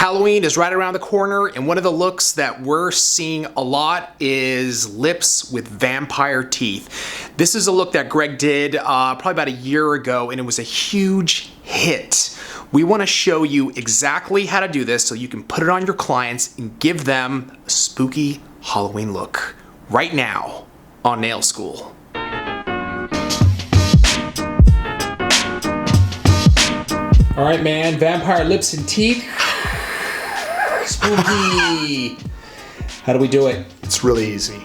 Halloween is right around the corner, and one of the looks that we're seeing a lot is lips with vampire teeth. This is a look that Greg did probably about a year ago, and it was a huge hit. We want to show you exactly how to do this so you can put it on your clients and give them a spooky Halloween look right now on Nail School. All right, man, vampire lips and teeth. Spooky. How do we do it? It's really easy.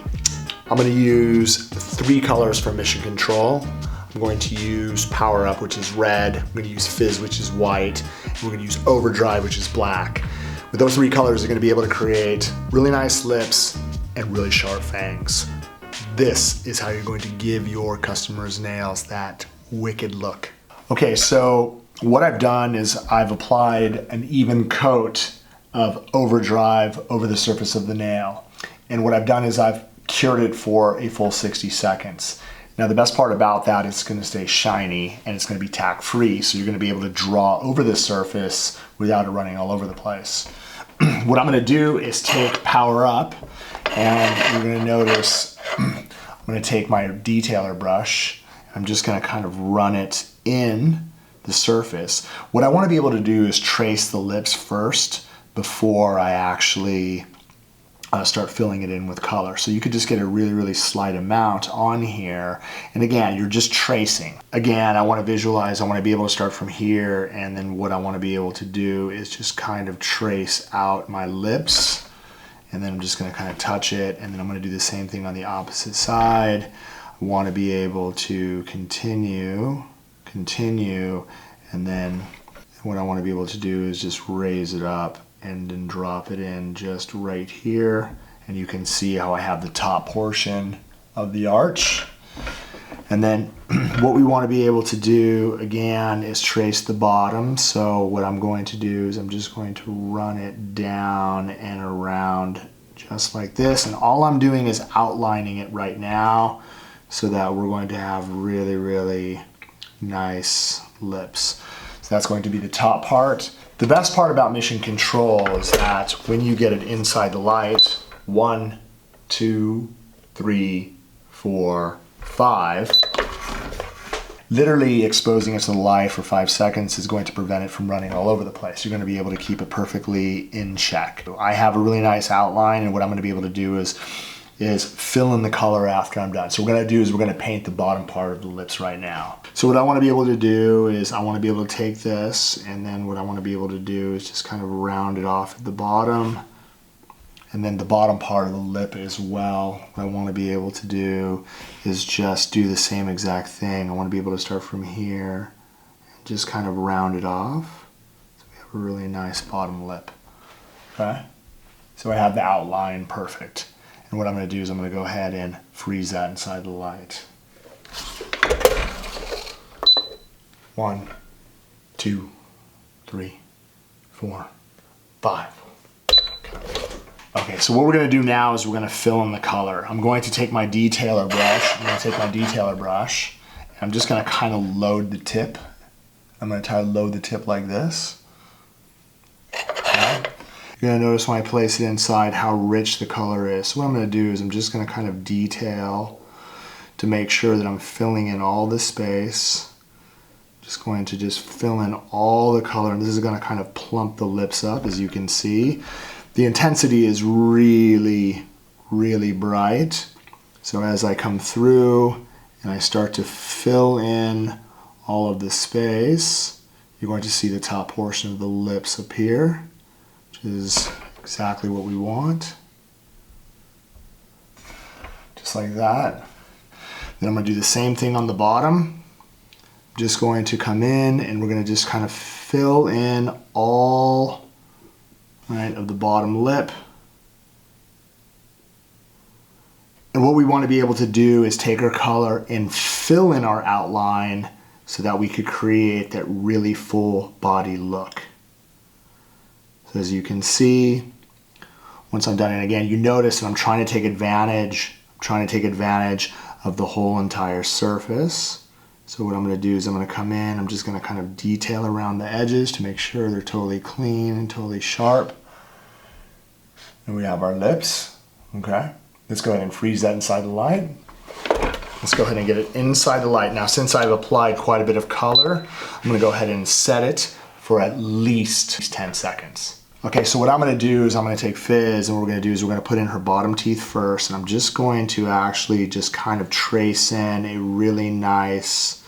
I'm going to use 3 colors for mission control. I'm going to use power up, which is red. I'm going to use fizz, which is white. And we're going to use overdrive, which is black. With those 3 colors, you're going to be able to create really nice lips and really sharp fangs. This is how you're going to give your customers' nails that wicked look. Okay, so what I've done is I've applied an even coat of overdrive over the surface of the nail. And what I've done is I've cured it for a full 60 seconds. Now the best part about that is it's going to stay shiny and it's going to be tack free, so you're going to be able to draw over the surface without it running all over the place. What I'm going to do is take power up, and you're going to notice I'm going to take my detailer brush. I'm just going to kind of run it in the surface. What I want to be able to do is trace the lips first before I actually start filling it in with color. So you could just get a really, really slight amount on here. And again, you're just tracing. Again, I want to visualize, I want to be able to start from here, and then what I want to be able to do is just kind of trace out my lips, and then I'm just going to kind of touch it, and then I'm going to do the same thing on the opposite side. I want to be able to continue, and then what I want to be able to do is just raise it up and then drop it in just right here. And you can see how I have the top portion of the arch. And then what we want to be able to do again is trace the bottom. So what I'm going to do is I'm just going to run it down and around just like this. And all I'm doing is outlining it right now so that we're going to have really, really nice lips. So that's going to be the top part. The best part about mission control is that when you get it inside the light, 1, 2, 3, 4, 5, literally exposing it to the light for 5 seconds is going to prevent it from running all over the place. You're going to be able to keep it perfectly in check. I have a really nice outline, and what I'm going to be able to do is fill in the color after I'm done. So what we're going to do is we're going to paint the bottom part of the lips right now. So what I want to be able to do is I want to be able to take this, and then what I want to be able to do is just kind of round it off at the bottom, and then the bottom part of the lip as well. What I want to be able to do is just do the same exact thing. I want to be able to start from here and just kind of round it off so we have a really nice bottom lip. Okay? So I have the outline perfect. And what I'm going to do is I'm going to go ahead and freeze that inside the light. 1, 2, 3, 4, 5. Okay, so what we're going to do now is we're going to fill in the color. I'm going to take my detailer brush. And I'm just going to kind of load the tip. I'm going to try to load the tip like this. Okay. You're going to notice when I place it inside how rich the color is. So what I'm going to do is I'm just going to kind of detail to make sure that I'm filling in all the space. Just going to just fill in all the color, and this is going to kind of plump the lips up, as you can see. The intensity is really, really bright. So as I come through and I start to fill in all of the space, you're going to see the top portion of the lips appear, which is exactly what we want. Just like that. Then I'm going to do the same thing on the bottom. I'm just going to come in and we're going to just kind of fill in all of the bottom lip. And what we want to be able to do is take our color and fill in our outline so that we could create that really full body look. So as you can see, once I'm done, and again, you notice that I'm trying to take advantage of the whole entire surface. So what I'm gonna do is I'm gonna come in, I'm just gonna kind of detail around the edges to make sure they're totally clean and totally sharp. And we have our lips, okay? Let's go ahead and freeze that inside the light. Let's go ahead and get it inside the light. Now, since I've applied quite a bit of color, I'm gonna go ahead and set it for at least 10 seconds. Okay, so what I'm gonna do is I'm gonna take Fizz, and what we're gonna do is we're gonna put in her bottom teeth first, and I'm just going to actually just kind of trace in a really nice,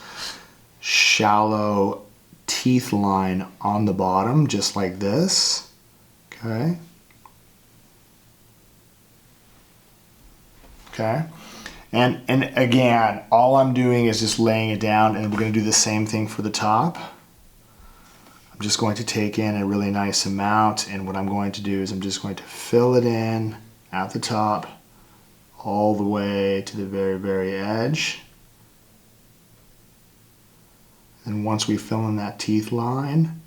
shallow teeth line on the bottom, just like this, okay? Okay, and again, all I'm doing is just laying it down, and we're gonna do the same thing for the top. I'm just going to take in a really nice amount, and what I'm going to do is I'm just going to fill it in at the top, all the way to the very, very edge. And once we fill in that teeth line,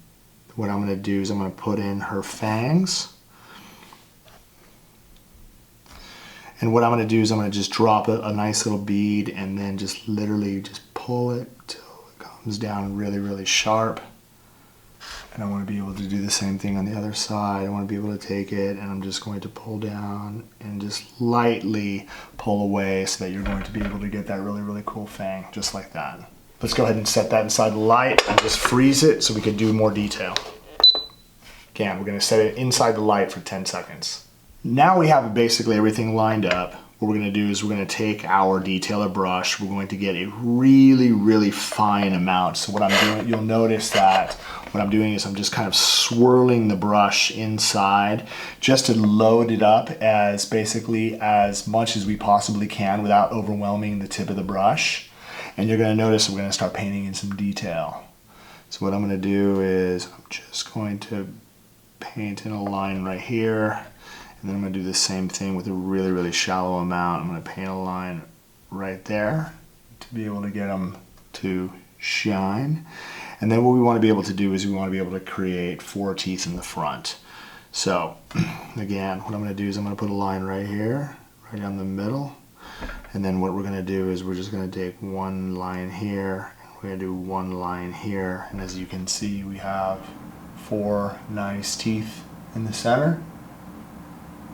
what I'm gonna do is I'm gonna put in her fangs. And what I'm gonna do is I'm gonna just drop a nice little bead and then just literally just pull it till it comes down really, really sharp. And I wanna be able to do the same thing on the other side. I wanna be able to take it, and I'm just going to pull down and just lightly pull away so that you're going to be able to get that really, really cool fang, just like that. Let's go ahead and set that inside the light and just freeze it so we can do more detail. Again, we're gonna set it inside the light for 10 seconds. Now we have basically everything lined up. What we're gonna do is we're gonna take our detailer brush. We're going to get a really, really fine amount. So what I'm doing, you'll notice that what I'm doing is I'm just kind of swirling the brush inside just to load it up as basically as much as we possibly can without overwhelming the tip of the brush. And you're gonna notice we're gonna start painting in some detail. So what I'm gonna do is I'm just going to paint in a line right here, and then I'm gonna do the same thing with a really, really shallow amount. I'm gonna paint a line right there to be able to get them to shine. And then what we wanna be able to do is we wanna be able to create 4 teeth in the front. So again, what I'm gonna do is I'm gonna put a line right here, right down the middle. And then what we're gonna do is we're just gonna take one line here, and we're gonna do one line here. And as you can see, we have 4 nice teeth in the center,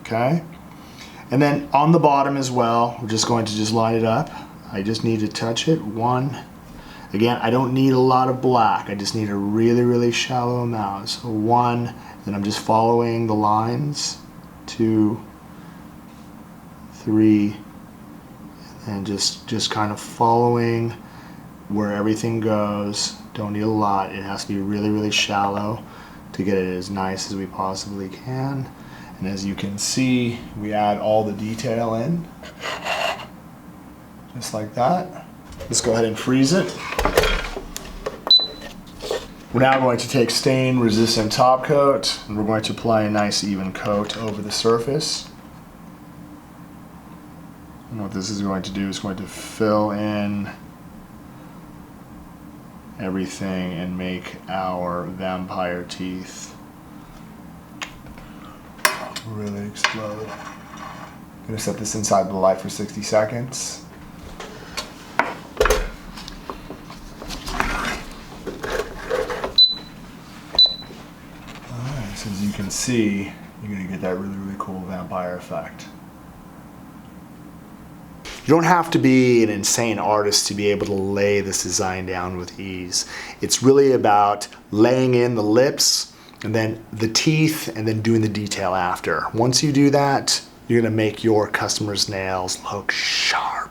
okay? And then on the bottom as well, we're just going to just line it up. I just need to touch it, 1. Again, I don't need a lot of black. I just need a really, really shallow amount. So 1, then I'm just following the lines, 2, 3, and just kind of following where everything goes. Don't need a lot. It has to be really, really shallow to get it as nice as we possibly can. And as you can see, we add all the detail in, just like that. Let's go ahead and freeze it. We're now going to take stain resistant top coat, and we're going to apply a nice even coat over the surface. And what this is going to do is going to fill in everything and make our vampire teeth really explode. I'm going to set this inside the light for 60 seconds. Alright, so as you can see, you're going to get that really, really cool vampire effect. You don't have to be an insane artist to be able to lay this design down with ease. It's really about laying in the lips and then the teeth and then doing the detail after. Once you do that, you're gonna make your customer's nails look sharp.